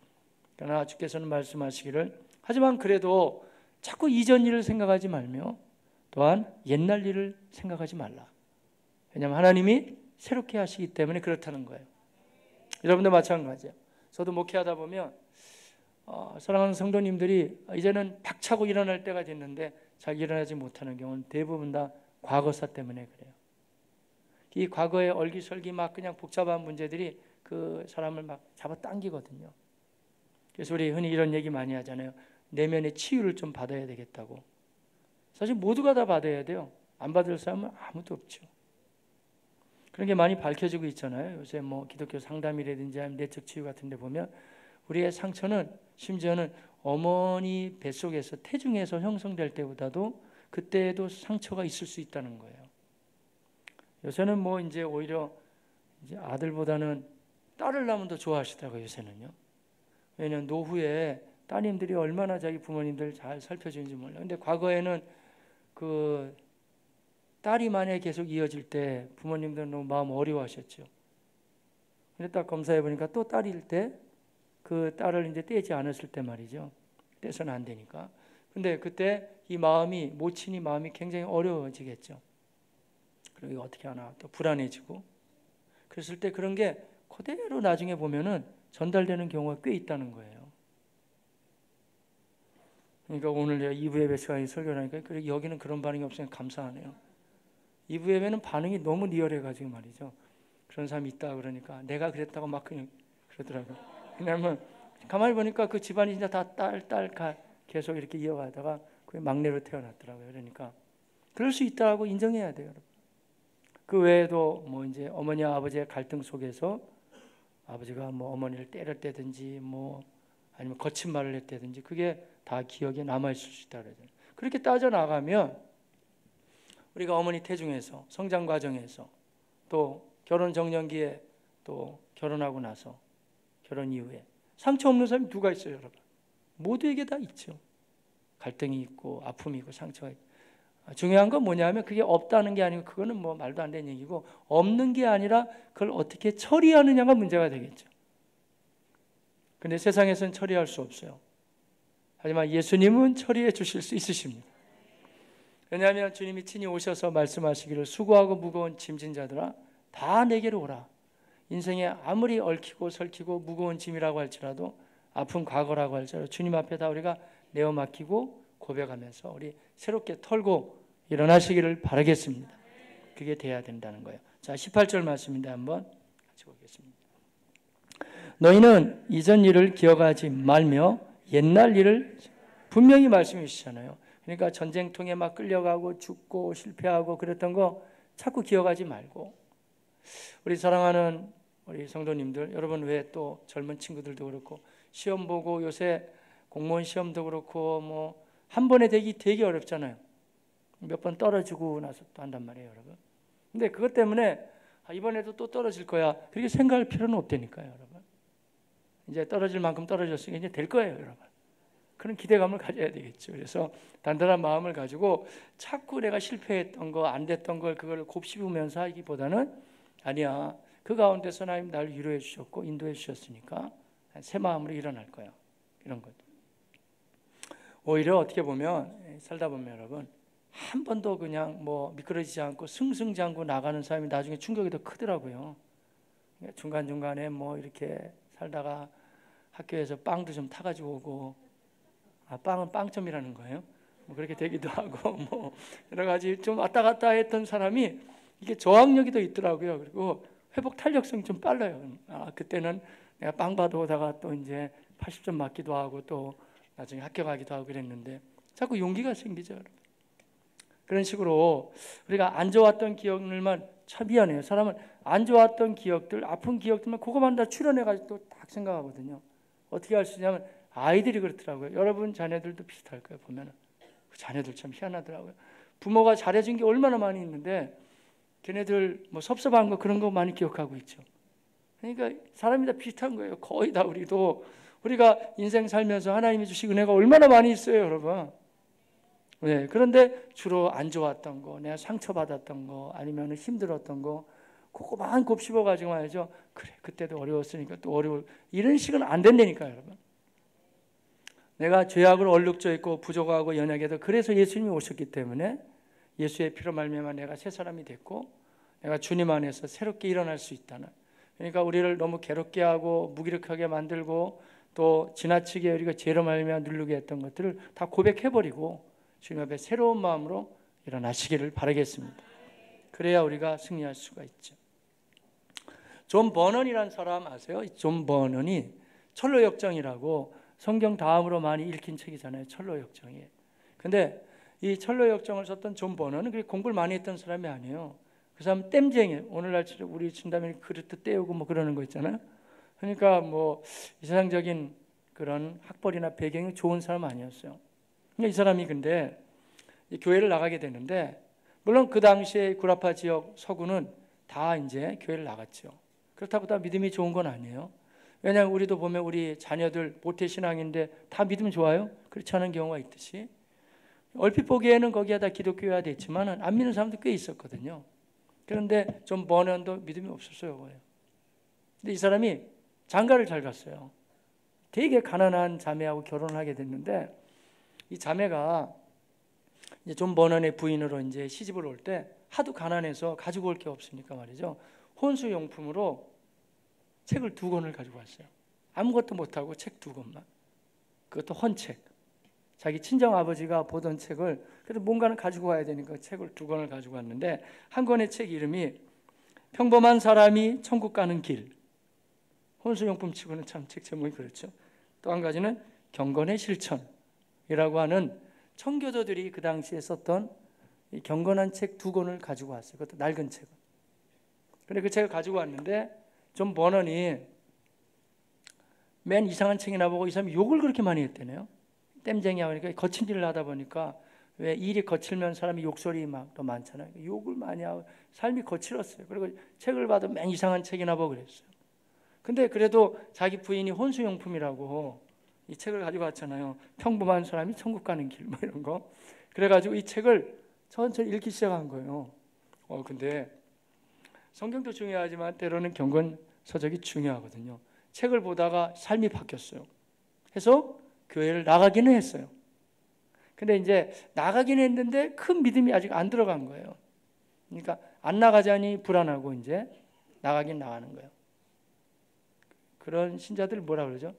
그러나 주께서는 말씀하시기를, 하지만 그래도 자꾸 이전 일을 생각하지 말며 또한 옛날 일을 생각하지 말라. 왜냐하면 하나님이 새롭게 하시기 때문에 그렇다는 거예요. 여러분도 마찬가지예요. 저도 목회하다 보면 사랑하는 성도님들이 이제는 박차고 일어날 때가 됐는데 잘 일어나지 못하는 경우는 대부분 다 과거사 때문에 그래요. 이 과거의 얼기설기 막 그냥 복잡한 문제들이 그 사람을 막 잡아당기거든요. 그래서 우리 흔히 이런 얘기 많이 하잖아요. 내면의 치유를 좀 받아야 되겠다고. 사실 모두가 다 받아야 돼요. 안 받을 사람은 아무도 없죠. 그런 게 많이 밝혀지고 있잖아요. 요새 뭐 기독교 상담이라든지 내적 치유 같은 데 보면 우리의 상처는 심지어는 어머니 뱃속에서 태중에서 형성될 때보다도 그때에도 상처가 있을 수 있다는 거예요. 요새는 뭐 이제 오히려 이제 아들보다는 딸을 낳으면 더 좋아하시더라고요. 요새는요. 왜냐하면 노후에 따님들이 얼마나 자기 부모님들 잘 살펴주는지 몰라요. 근데 과거에는 그 딸이 만약에 계속 이어질 때 부모님들은 너무 마음 어려워하셨죠. 근데 딱 검사해 보니까 또 딸일 때 그 딸을 이제 떼지 않았을 때 말이죠. 떼서는 안 되니까. 근데 그때 이 마음이, 모친이 마음이 굉장히 어려워지겠죠. 그리고 이거 어떻게 하나 또 불안해지고. 그랬을 때 그런 게 그대로 나중에 보면은 전달되는 경우가 꽤 있다는 거예요. 그러니까 오늘 내가 2부 예배 시간에 설교를 하니까 여기는 그런 반응이 없으니까 감사하네요. 2부 예배는 반응이 너무 리얼해가지고 말이죠. 그런 사람이 있다 그러니까 내가 그랬다고 막 그냥 그러더라고요. 왜냐하면 가만히 보니까 그 집안이 진짜 다 딸 계속 이렇게 이어가다가 그 막내로 태어났더라고요. 그러니까 그럴 수 있다고 인정해야 돼요, 여러분. 그 외에도 뭐 이제 어머니와 아버지의 갈등 속에서 아버지가 뭐 어머니를 때렸다든지 뭐 아니면 거친 말을 했다든지 그게 다 기억에 남아 있을 수 있다 그러잖아요. 그렇게 따져 나가면 우리가 어머니 태중에서 성장 과정에서 또 결혼 정년기에 또 결혼하고 나서 결혼 이후에 상처 없는 사람이 누가 있어요, 여러분? 모두에게 다 있죠. 갈등이 있고 아픔이 있고 상처가 있고. 중요한 건 뭐냐면 그게 없다는 게 아니고 그거는 뭐 말도 안 되는 얘기고 없는 게 아니라 그걸 어떻게 처리하느냐가 문제가 되겠죠. 근데 세상에서는 처리할 수 없어요. 하지만 예수님은 처리해 주실 수 있으십니다. 왜냐하면 주님이 친히 오셔서 말씀하시기를 수고하고 무거운 짐진 자들아 다 내게로 오라. 인생에 아무리 얽히고 설키고 무거운 짐이라고 할지라도 아픈 과거라고 할지라도 주님 앞에 다 우리가 내어 맡기고 고백하면서 우리 새롭게 털고 일어나시기를 바라겠습니다. 그게 돼야 된다는 거예요. 자, 18절 말씀인데 한번 같이 보겠습니다. 너희는 이전 일을 기억하지 말며 옛날 일을 분명히 말씀해 주시잖아요. 그러니까 전쟁통에 막 끌려가고 죽고 실패하고 그랬던 거 자꾸 기억하지 말고 우리 사랑하는 우리 성도님들 여러분 왜 또 젊은 친구들도 그렇고 시험 보고 요새 공무원 시험도 그렇고 뭐 한 번에 되기 되게 어렵잖아요. 몇 번 떨어지고 나서 또 한단 말이에요, 여러분. 근데 그것 때문에 이번에도 또 떨어질 거야 그렇게 생각할 필요는 없다니까요, 여러분. 이제 떨어질 만큼 떨어졌으니까 이제 될 거예요, 여러분. 그런 기대감을 가져야 되겠죠. 그래서 단단한 마음을 가지고 자꾸 내가 실패했던 거, 안 됐던 걸 그걸 곱씹으면서 하기보다는 아니야. 그 가운데서 하나님 나를 위로해 주셨고 인도해 주셨으니까 새 마음으로 일어날 거야. 이런 것. 오히려 어떻게 보면 살다 보면 여러분 한 번도 그냥 뭐 미끄러지지 않고 승승장구 나가는 사람이 나중에 충격이 더 크더라고요. 중간중간에 뭐 이렇게 살다가 학교에서 빵도 좀 타가지고 오고 빵은 빵점이라는 거예요. 뭐 그렇게 되기도 하고 뭐 여러 가지 좀 왔다 갔다 했던 사람이 이게 저항력이 더 있더라고요. 그리고 회복 탄력성이 좀 빨라요. 그때는 내가 빵 받아오다가 또 이제 80점 맞기도 하고 또 나중에 합격하기도 하고 그랬는데 자꾸 용기가 생기죠. 여러분. 그런 식으로 우리가 안 좋았던 기억들만 참 미안해요. 사람은 안 좋았던 기억들, 아픈 기억들만 그것만 다 추려내가지고 또 딱 생각하거든요. 어떻게 할 수 있냐면 아이들이 그렇더라고요. 여러분 자녀들도 비슷할 거예요. 보면은 그 자녀들 참 희한하더라고요. 부모가 잘해준 게 얼마나 많이 있는데 걔네들 뭐 섭섭한 거 그런 거 많이 기억하고 있죠. 그러니까 사람이 다 비슷한 거예요. 거의 다 우리가 인생 살면서 하나님이 주신 은혜가 얼마나 많이 있어요, 여러분. 네, 그런데 주로 안 좋았던 거, 내가 상처받았던 거, 아니면 힘들었던 거, 그거만 곱씹어가지고 말이죠. 그래, 그때도 어려웠으니까 또 어려울. 이런 식은 안 된다니까요, 여러분. 내가 죄악으로 얼룩져 있고 부족하고 연약해도 그래서 예수님이 오셨기 때문에 예수의 피로 말미암아 내가 새 사람이 됐고 내가 주님 안에서 새롭게 일어날 수 있다는. 그러니까 우리를 너무 괴롭게 하고 무기력하게 만들고 또 지나치게 우리가 죄로 말미암아 누르게 했던 것들을 다 고백해버리고 주님 앞에 새로운 마음으로 일어나시기를 바라겠습니다. 그래야 우리가 승리할 수가 있죠. 존 버넌이라는 사람 아세요? 존 버넌이 철로역정이라고 성경 다음으로 많이 읽힌 책이잖아요. 철로역정이. 근데 이 철로역정을 썼던 존 버넌은 그렇게 공부를 많이 했던 사람이 아니에요. 그 사람 땜쟁이. 오늘날 우리 친다면 그릇 떼우고 뭐 그러는 거 있잖아요. 그러니까 뭐 이상적인 그런 학벌이나 배경이 좋은 사람 아니었어요. 그러니까 이 사람이 근데 이 교회를 나가게 되는데, 물론 그 당시에 구라파 지역 서구는 다 이제 교회를 나갔죠. 그렇다고 다 믿음이 좋은 건 아니에요. 왜냐하면 우리도 보면 우리 자녀들 모태신앙인데 다 믿음 좋아요? 그렇지 않은 경우가 있듯이 얼핏 보기에는 거기에 다 기독교가 됐지만 안 믿는 사람도 꽤 있었거든요. 그런데 좀 버넌도 믿음이 없었어요. 근데 이 사람이 장가를 잘 갔어요. 되게 가난한 자매하고 결혼을 하게 됐는데, 이 자매가 이제 존 버넌의 부인으로 이제 시집을 올 때 하도 가난해서 가지고 올 게 없으니까 말이죠, 혼수용품으로 책을 2권을 가지고 왔어요. 아무것도 못하고 책 2권만. 그것도 헌책. 자기 친정 아버지가 보던 책을, 그래도 뭔가는 가지고 와야 되니까 책을 2권을 가지고 왔는데, 한 권의 책 이름이 평범한 사람이 천국 가는 길. 혼수용품 치고는 참 책 제목이 그렇죠. 또 한 가지는 경건의 실천이라고 하는 청교도들이 그 당시에 썼던 이 경건한 책 2권을 가지고 왔어요. 그것도 낡은 책을. 근데 그 책을 가지고 왔는데 존 버넌이 맨 이상한 책이나 보고 이 사람이 욕을 그렇게 많이 했대네요. 땜쟁이야. 그러니까 거친 일을 하다 보니까, 왜 일이 거칠면 사람이 욕설이 막 더 많잖아요. 욕을 많이 하고 삶이 거칠었어요. 그리고 책을 봐도 맨 이상한 책이나 보고 그랬어요. 근데 그래도 자기 부인이 혼수용품이라고 이 책을 가지고 왔잖아요. 평범한 사람이 천국 가는 길 뭐 이런 거. 그래가지고 이 책을 천천히 읽기 시작한 거예요. 근데 성경도 중요하지만 때로는 경건 서적이 중요하거든요. 책을 보다가 삶이 바뀌었어요. 해서 교회를 나가기는 했어요. 근데 이제 나가기는 했는데 큰 믿음이 아직 안 들어간 거예요. 그러니까 안 나가자니 불안하고 이제 나가긴 나가는 거예요. 그런 신자들 뭐라 그러죠?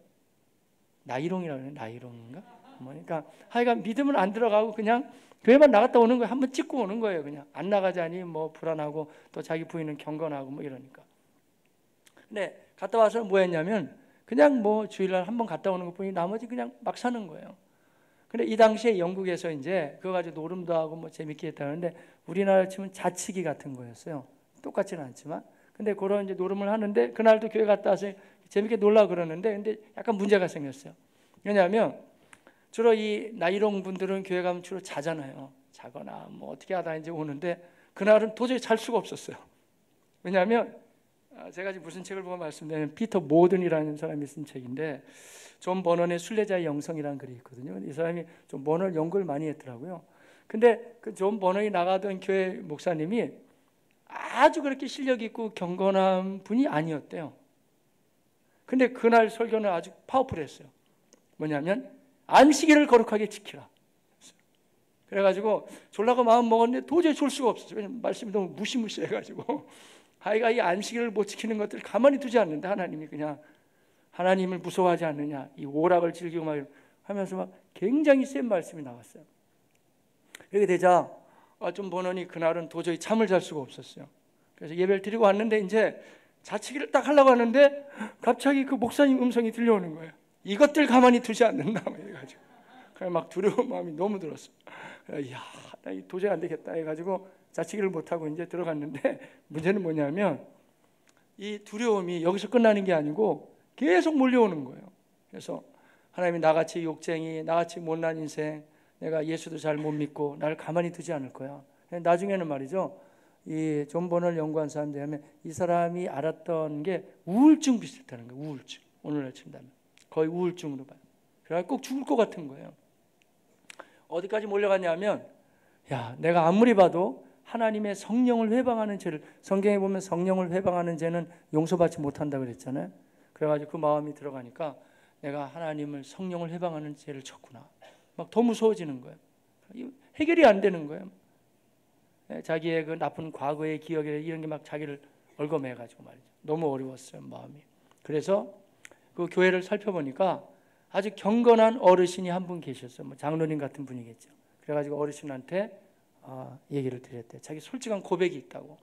나이롱이라고 그래요. 나이롱인가? 그러니까 하여간 믿음은 안 들어가고 그냥 교회만 나갔다 오는 거예요. 한번 찍고 오는 거예요. 그냥 안 나가자니 뭐 불안하고 또 자기 부인은 경건하고 뭐 이러니까. 근데 갔다 와서 뭐 했냐면 그냥 뭐 주일날 한번 갔다 오는 것뿐이 나머지 그냥 막 사는 거예요. 근데 이 당시에 영국에서 이제 그거 가지고 노름도 하고 뭐 재밌게 했다는데, 우리나라 치면 자치기 같은 거였어요. 똑같지는 않지만. 근데 그런 이제 노름을 하는데 그날도 교회 갔다 와서 재밌게 놀라 그러는데, 근데 약간 문제가 생겼어요. 왜냐하면 주로 이 나이롱 분들은 교회 가면 주로 자잖아요. 자거나 뭐 어떻게 하다 이제 오는데 그날은 도저히 잘 수가 없었어요. 왜냐하면 제가 지금 무슨 책을 보고 말씀드리면 피터 모든이라는 사람이 쓴 책인데, 존 버넌의 순례자의 영성이라는 글이 있거든요. 이 사람이 존 버넌 연구를 많이 했더라고요. 근데 그 존 버넌이 나가던 교회 목사님이 아주 그렇게 실력 있고 경건한 분이 아니었대요. 근데 그날 설교는 아주 파워풀했어요. 뭐냐면 안식일을 거룩하게 지키라. 그래가지고 졸라고 마음 먹었는데 도저히 졸 수가 없었어요. 왜냐면 말씀이 너무 무시무시해가지고 아이가 이 안식일을 못 지키는 것들을 가만히 두지 않는데, 하나님이 그냥 하나님을 무서워하지 않느냐, 이 오락을 즐기고 막 하면서 막 굉장히 센 말씀이 나왔어요. 그렇게 되자 좀 버넌이 그날은 도저히 잠을 잘 수가 없었어요. 그래서 예배를 드리고 왔는데 이제 자치기를 딱 하려고 하는데 갑자기 그 목사님 음성이 들려오는 거예요. 이것들 가만히 두지 않는다 해가지고 막 두려운 마음이 너무 들었어요. 이야, 나 도저히 안 되겠다 해가지고 자치기를 못하고 이제 들어갔는데, 문제는 뭐냐면 이 두려움이 여기서 끝나는 게 아니고 계속 몰려오는 거예요. 그래서 하나님이 나같이 욕쟁이, 나같이 못난 인생, 내가 예수도 잘 못 믿고 나를 가만히 두지 않을 거야. 나중에는 말이죠, 이 존 버넌을 연구한 사람들이 하면 이 사람이 알았던 게 우울증 비슷했다는 거예요. 우울증. 오늘날 친다면 거의 우울증으로 봐요. 그래서 꼭 죽을 것 같은 거예요. 어디까지 몰려갔냐면, 야, 내가 아무리 봐도 하나님의 성령을 회방하는 죄를, 성경에 보면 성령을 회방하는 죄는 용서받지 못한다 그랬잖아요. 그래가지고 그 마음이 들어가니까 내가 하나님을, 성령을 회방하는 죄를 졌구나. 막 더 무서워지는 거예요. 해결이 안 되는 거예요. 자기의 그 나쁜 과거의 기억이나 이런 게 막 자기를 얽어매가지고 말이죠. 너무 어려웠어요, 마음이. 그래서 그 교회를 살펴보니까 아주 경건한 어르신이 한 분 계셨어요. 뭐 장로님 같은 분이겠죠. 그래가지고 어르신한테 얘기를 드렸대요. 자기 솔직한 고백이 있다고.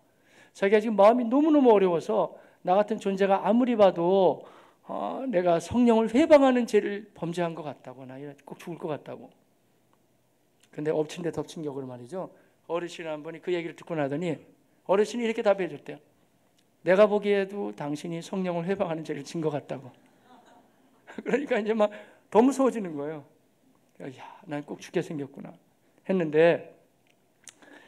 자기가 지금 마음이 너무너무 어려워서 나 같은 존재가 아무리 봐도 내가 성령을 회방하는 죄를 범죄한 것 같다고, 나 꼭 죽을 것 같다고. 근데 엎친 데 덮친 격으로 말이죠. 어르신 한 분이 그 얘기를 듣고 나더니 어르신이 이렇게 답해 줬대요. 내가 보기에도 당신이 성령을 회방하는 죄를 진 것 같다고. 그러니까 이제 막 더 무서워지는 거예요. 야, 난 꼭 죽게 생겼구나 했는데,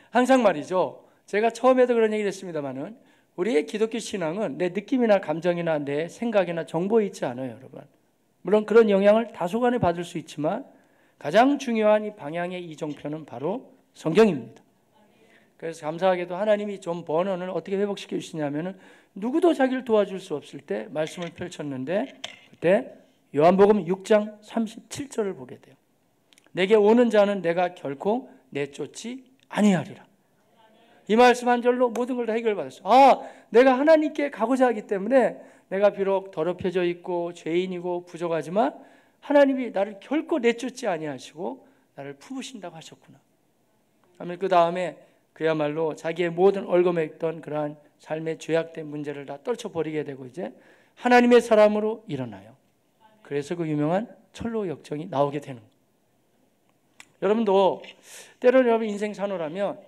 항상 말이죠. 제가 처음에도 그런 얘기를 했습니다만은 우리의 기독교 신앙은 내 느낌이나 감정이나 내 생각이나 정보에 있지 않아요, 여러분. 물론 그런 영향을 다소간에 받을 수 있지만 가장 중요한 이 방향의 이정표는 바로 성경입니다. 그래서 감사하게도 하나님이 좀 번원을 어떻게 회복시켜 주시냐면은 누구도 자기를 도와줄 수 없을 때 말씀을 펼쳤는데, 그때 요한복음 6장 37절을 보게 돼요. 내게 오는 자는 내가 결코 내쫓지 아니하리라. 이 말씀 한 절로 모든 걸 다 해결받았어요. 내가 하나님께 가고자 하기 때문에 내가 비록 더럽혀져 있고 죄인이고 부족하지만 하나님이 나를 결코 내쫓지 아니하시고 나를 품으신다고 하셨구나. 그 다음에 그야말로 자기의 모든 얽어맸던 그러한 삶의 죄악된 문제를 다 떨쳐버리게 되고 이제 하나님의 사람으로 일어나요. 그래서 그 유명한 철로 역정이 나오게 되는 거예요. 여러분도 때로는 여러분 인생 산호라면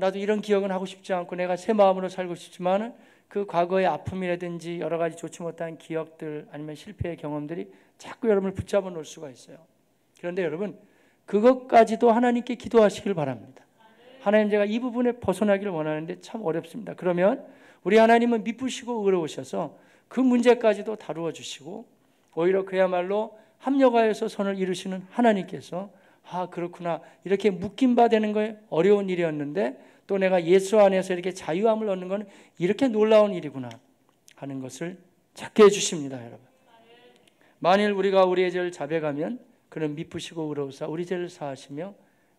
나도 이런 기억은 하고 싶지 않고 내가 새 마음으로 살고 싶지만 그 과거의 아픔이라든지 여러 가지 좋지 못한 기억들 아니면 실패의 경험들이 자꾸 여러분을 붙잡아 놓을 수가 있어요. 그런데 여러분 그것까지도 하나님께 기도하시길 바랍니다. 하나님, 제가 이 부분에 벗어나기를 원하는데 참 어렵습니다. 그러면 우리 하나님은 미쁘시고 의로우셔서 그 문제까지도 다루어 주시고 오히려 그야말로 합력하여서 선을 이루시는 하나님께서 그렇구나, 이렇게 묶임 바 되는 거에 어려운 일이었는데 또 내가 예수 안에서 이렇게 자유함을 얻는 건 이렇게 놀라운 일이구나 하는 것을 찾게 해주십니다. 여러분, 만일 우리가 우리의 죄를 자백하면 그는 미쁘시고 의로우사 우리 죄를 사하시며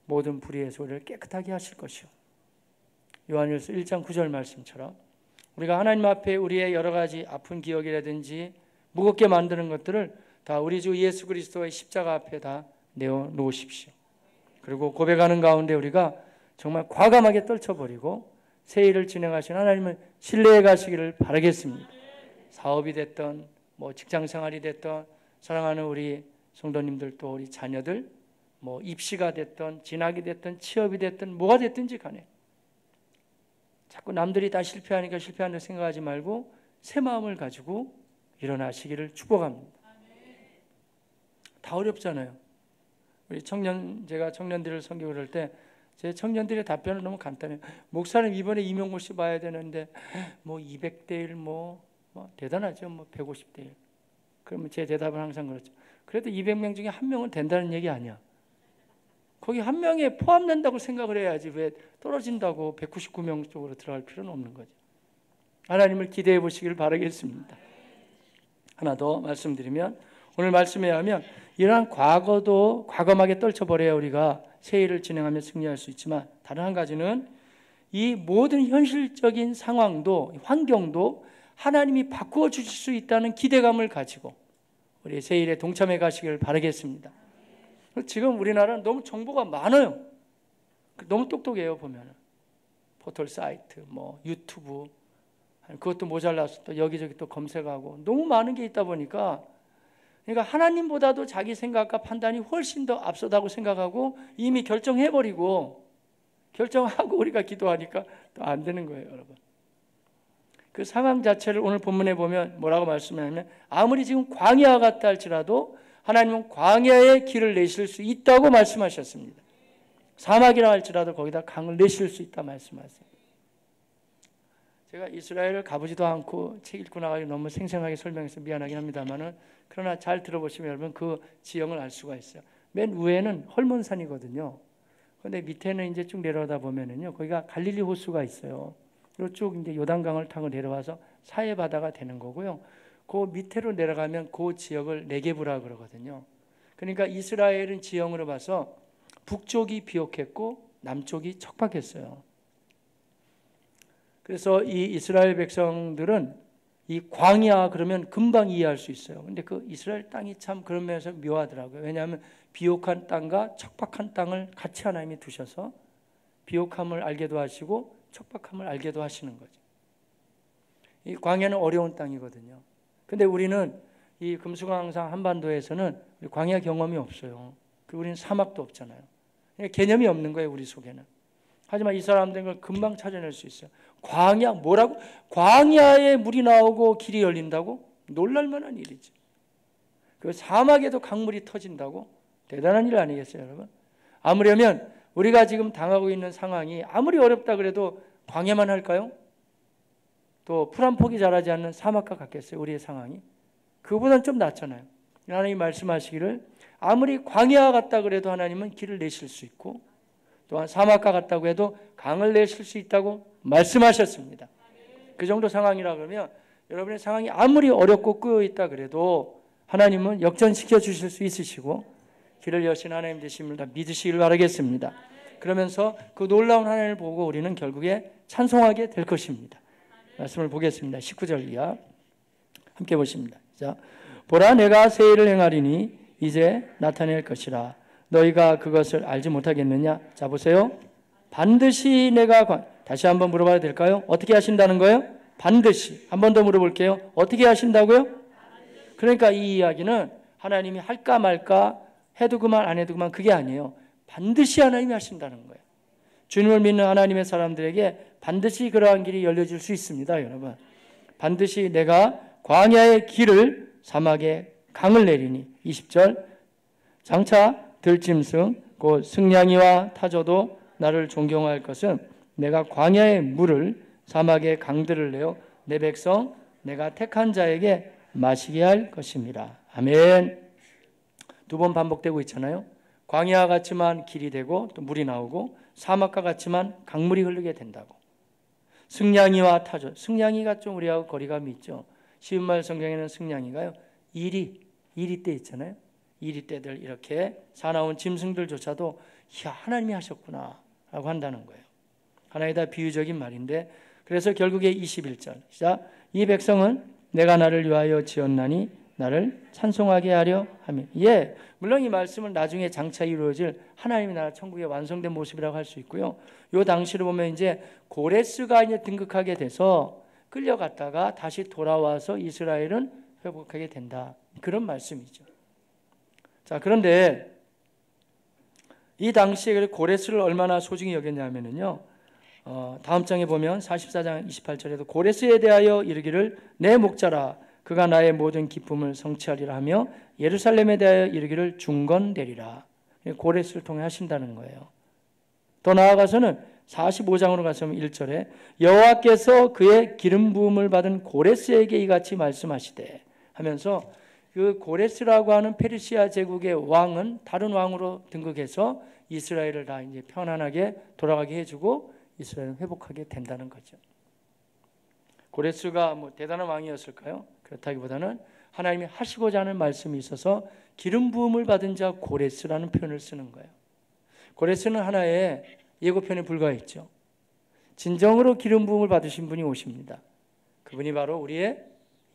모든 불의에서 우리를 깨끗하게 하실 것이요. 요한일서 1장 9절 말씀처럼 우리가 하나님 앞에 우리의 여러 가지 아픈 기억이라든지 무겁게 만드는 것들을 다 우리 주 예수 그리스도의 십자가 앞에 다 내어놓으십시오. 그리고 고백하는 가운데 우리가 정말 과감하게 떨쳐버리고 새 일을 진행하신 하나님을 신뢰해 가시기를 바라겠습니다. 사업이 됐던 직장생활이 됐던 사랑하는 우리 성도님들 또 우리 자녀들 입시가 됐던 진학이 됐던 취업이 됐든 뭐가 됐든지 간에 자꾸 남들이 다 실패하니까 실패한다고 생각하지 말고 새 마음을 가지고 일어나시기를 축복합니다. 다 어렵잖아요. 우리 제가 청년들을 섬기고 그럴 때 제 청년들의 답변은 너무 간단해요. 목사님 이번에 임용고 씨 봐야 되는데 200대 1 대단하죠. 150대 1. 그러면 제 대답은 항상 그렇죠. 그래도 200명 중에 한 명은 된다는 얘기 아니야. 거기 한 명에 포함된다고 생각을 해야지 왜 떨어진다고 199명 쪽으로 들어갈 필요는 없는 거죠. 하나님을 기대해 보시길 바라겠습니다. 하나 더 말씀드리면 오늘 말씀에 의하면 이러한 과거도 과감하게 떨쳐버려야 우리가 새 일을 진행하며 승리할 수 있지만 다른 한 가지는 이 모든 현실적인 상황도 환경도 하나님이 바꾸어 주실 수 있다는 기대감을 가지고 우리 새 일에 동참해 가시길 바라겠습니다. 지금 우리나라는 너무 정보가 많아요. 너무 똑똑해요. 보면 포털 사이트, 유튜브, 그것도 모자라서 또 여기저기 또 검색하고 너무 많은 게 있다 보니까 그러니까 하나님보다도 자기 생각과 판단이 훨씬 더 앞서다고 생각하고 이미 결정해버리고 결정하고 우리가 기도하니까 또 안 되는 거예요, 여러분. 그 상황 자체를 오늘 본문에 보면 뭐라고 말씀하냐면 아무리 지금 광야 같다 할지라도 하나님은 광야에 길을 내실 수 있다고 말씀하셨습니다. 사막이라 할지라도 거기다 강을 내실 수 있다 말씀하세요. 제가 이스라엘을 가보지도 않고 책 읽고 나가기 너무 생생하게 설명해서 미안하긴 합니다만은 그러나 잘 들어보시면 여러분 그 지형을 알 수가 있어요. 맨 위에는 헐몬산이거든요. 그런데 밑에는 이제 쭉 내려오다 보면은요, 거기가 갈릴리 호수가 있어요. 그리고 쭉 이제 요단강을 타고 내려와서 사해 바다가 되는 거고요. 그 밑으로 내려가면 그 지역을 네게브라 그러거든요. 그러니까 이스라엘은 지형으로 봐서 북쪽이 비옥했고 남쪽이 척박했어요. 그래서 이 이스라엘 백성들은 이 광야 그러면 금방 이해할 수 있어요. 근데 그 이스라엘 땅이 참 그런 면에서 묘하더라고요. 왜냐하면 비옥한 땅과 척박한 땅을 같이 하나님이 두셔서 비옥함을 알게도 하시고 척박함을 알게도 하시는 거죠. 이 광야는 어려운 땅이거든요. 근데 우리는 이 금수강산 한반도에서는 광야 경험이 없어요. 우리는 사막도 없잖아요. 개념이 없는 거예요, 우리 속에는. 하지만 이 사람들은 걸 금방 찾아낼 수 있어요. 광야, 뭐라고? 광야에 물이 나오고 길이 열린다고? 놀랄만한 일이지. 그 사막에도 강물이 터진다고? 대단한 일 아니겠어요, 여러분? 아무려면 우리가 지금 당하고 있는 상황이 아무리 어렵다 그래도 광야만 할까요? 또 풀 한 폭이 자라지 않는 사막과 같겠어요, 우리의 상황이? 그보다는 좀 낫잖아요. 하나님이 말씀하시기를 아무리 광야 같다 그래도 하나님은 길을 내실 수 있고 또한 사막과 같다고 해도 강을 내실 수 있다고 말씀하셨습니다. 그 정도 상황이라 그러면 여러분의 상황이 아무리 어렵고 끄여 있다 그래도 하나님은 역전시켜 주실 수 있으시고 길을 여신 하나님 되심을 다 믿으시길 바라겠습니다. 그러면서 그 놀라운 하나님을 보고 우리는 결국에 찬송하게 될 것입니다. 말씀을 보겠습니다. 19절 이하 함께 보십니다. 자, 보라 내가 새 일을 행하리니 이제 나타낼 것이라 너희가 그것을 알지 못하겠느냐. 자 보세요. 반드시 내가 다시 한번 물어봐도 될까요? 어떻게 하신다는 거예요? 반드시. 한 번 더 물어볼게요. 어떻게 하신다고요? 그러니까 이 이야기는 하나님이 할까 말까 해도 그만 안 해도 그만 그게 아니에요. 반드시 하나님이 하신다는 거예요. 주님을 믿는 하나님의 사람들에게 반드시 그러한 길이 열려질 수 있습니다. 여러분. 반드시 내가 광야의 길을 사막에 강을 내리니 20절 장차 들짐승 곧 승냥이와 타조도 나를 존경할 것은 내가 광야의 물을 사막의 강들을 내어 내 백성 내가 택한 자에게 마시게 할 것입니다. 아멘. 두 번 반복되고 있잖아요. 광야와 같지만 길이 되고 또 물이 나오고 사막과 같지만 강물이 흐르게 된다고. 승냥이와 타조. 승냥이가 좀 우리하고 거리감이 있죠. 쉬운 말 성경에는 승냥이가요. 이리 때 있잖아요. 이리 때들 이렇게 사나운 짐승들조차도 야 하나님이 하셨구나 라고 한다는 거예요. 하나의 다 비유적인 말인데 그래서 결국에 21절 시작. 이 백성은 내가 나를 위하여 지었나니 나를 찬송하게 하려 하며 예 물론 이 말씀은 나중에 장차 이루어질 하나님의 나라 천국의 완성된 모습이라고 할 수 있고요. 요 당시를 보면 이제 고레스가 이제 등극하게 돼서 끌려갔다가 다시 돌아와서 이스라엘은 회복하게 된다. 그런 말씀이죠. 자, 그런데 이 당시에 고레스를 얼마나 소중히 여겼냐면요. 다음 장에 보면 44장 28절에도 고레스에 대하여 이르기를 내 목자라 그가 나의 모든 기쁨을 성취하리라 하며 예루살렘에 대하여 이르기를 중건되리라. 고레스를 통해 하신다는 거예요. 더 나아가서는 45장으로 가서면 1절에 여호와께서 그의 기름 부음을 받은 고레스에게 이같이 말씀하시되 하면서 그 고레스라고 하는 페르시아 제국의 왕은 다른 왕으로 등극해서 이스라엘을 다 이제 편안하게 돌아가게 해주고 이스라엘을 회복하게 된다는 거죠. 고레스가 뭐 대단한 왕이었을까요? 그렇다기보다는 하나님이 하시고자 하는 말씀이 있어서 기름 부음을 받은 자 고레스라는 표현을 쓰는 거예요. 고레스는 하나의 예고편에 불과했죠. 진정으로 기름 부음을 받으신 분이 오십니다. 그분이 바로 우리의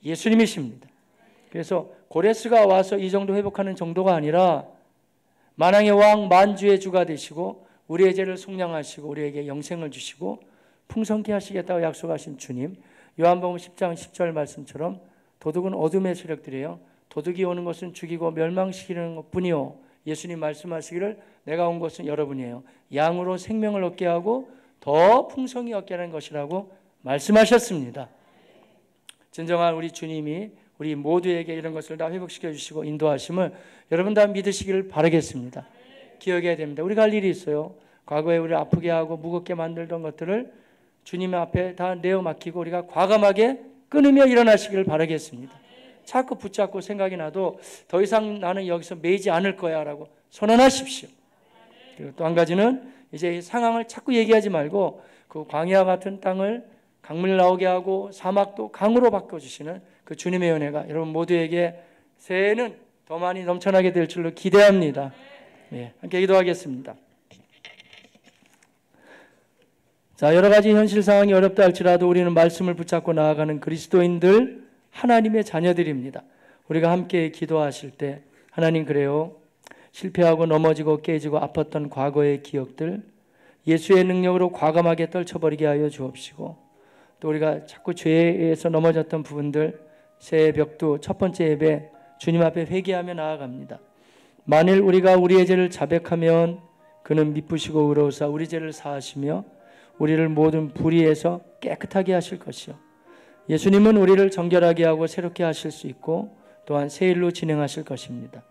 예수님이십니다. 그래서 고레스가 와서 이 정도 회복하는 정도가 아니라 만왕의 왕 만주의 주가 되시고 우리의 죄를 속량하시고 우리에게 영생을 주시고 풍성케 하시겠다고 약속하신 주님. 요한복음 10장 10절 말씀처럼 도둑은 어둠의 세력들이에요. 도둑이 오는 것은 죽이고 멸망시키는 것뿐이요. 예수님 말씀하시기를 내가 온 것은 여러분이에요. 양으로 생명을 얻게 하고 더 풍성히 얻게 하는 것이라고 말씀하셨습니다. 진정한 우리 주님이 우리 모두에게 이런 것을 다 회복시켜 주시고 인도하심을 여러분 다 믿으시기를 바라겠습니다. 기억해야 됩니다. 우리가 할 일이 있어요. 과거에 우리를 아프게 하고 무겁게 만들던 것들을 주님 앞에 다 내어 맡기고 우리가 과감하게 끊으며 일어나시기를 바라겠습니다. 자꾸 붙잡고 생각이 나도 더 이상 나는 여기서 매이지 않을 거야 라고 선언하십시오. 그리고 또 한 가지는 이제 이 상황을 자꾸 얘기하지 말고 그 광야 같은 땅을 강물 나오게 하고 사막도 강으로 바꿔주시는 그 주님의 은혜가 여러분 모두에게 새해에는 더 많이 넘쳐나게 될 줄로 기대합니다. 네, 함께 기도하겠습니다. 자, 여러 가지 현실 상황이 어렵다 할지라도 우리는 말씀을 붙잡고 나아가는 그리스도인들 하나님의 자녀들입니다. 우리가 함께 기도하실 때 하나님 그래요. 실패하고 넘어지고 깨지고 아팠던 과거의 기억들 예수의 능력으로 과감하게 떨쳐버리게 하여 주옵시고, 또 우리가 자꾸 죄에서 넘어졌던 부분들 새해 벽두 첫 번째 예배 주님 앞에 회개하며 나아갑니다. 만일 우리가 우리의 죄를 자백하면 그는 미쁘시고 의로우사 우리 죄를 사하시며 우리를 모든 불의에서 깨끗하게 하실 것이요, 예수님은 우리를 정결하게 하고 새롭게 하실 수 있고 또한 새 일로 진행하실 것입니다.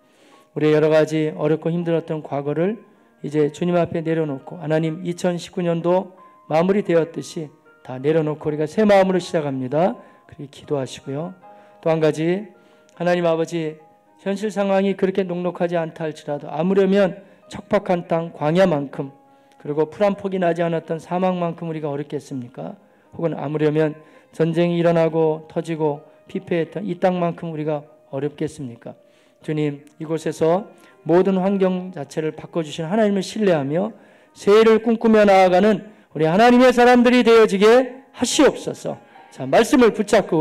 우리의 여러 가지 어렵고 힘들었던 과거를 이제 주님 앞에 내려놓고, 하나님 2019년도 마무리되었듯이 다 내려놓고 우리가 새 마음으로 시작합니다. 그렇게 기도하시고요. 또 한 가지, 하나님 아버지, 현실 상황이 그렇게 녹록하지 않다 할지라도 아무려면 척박한 땅 광야만큼, 그리고 풀 한 폭이 나지 않았던 사막만큼 우리가 어렵겠습니까? 혹은 아무려면 전쟁이 일어나고 터지고 피폐했던 이 땅만큼 우리가 어렵겠습니까? 주님, 이곳에서 모든 환경 자체를 바꿔주신 하나님을 신뢰하며 새해를 꿈꾸며 나아가는 우리 하나님의 사람들이 되어지게 하시옵소서. 자, 말씀을 붙잡고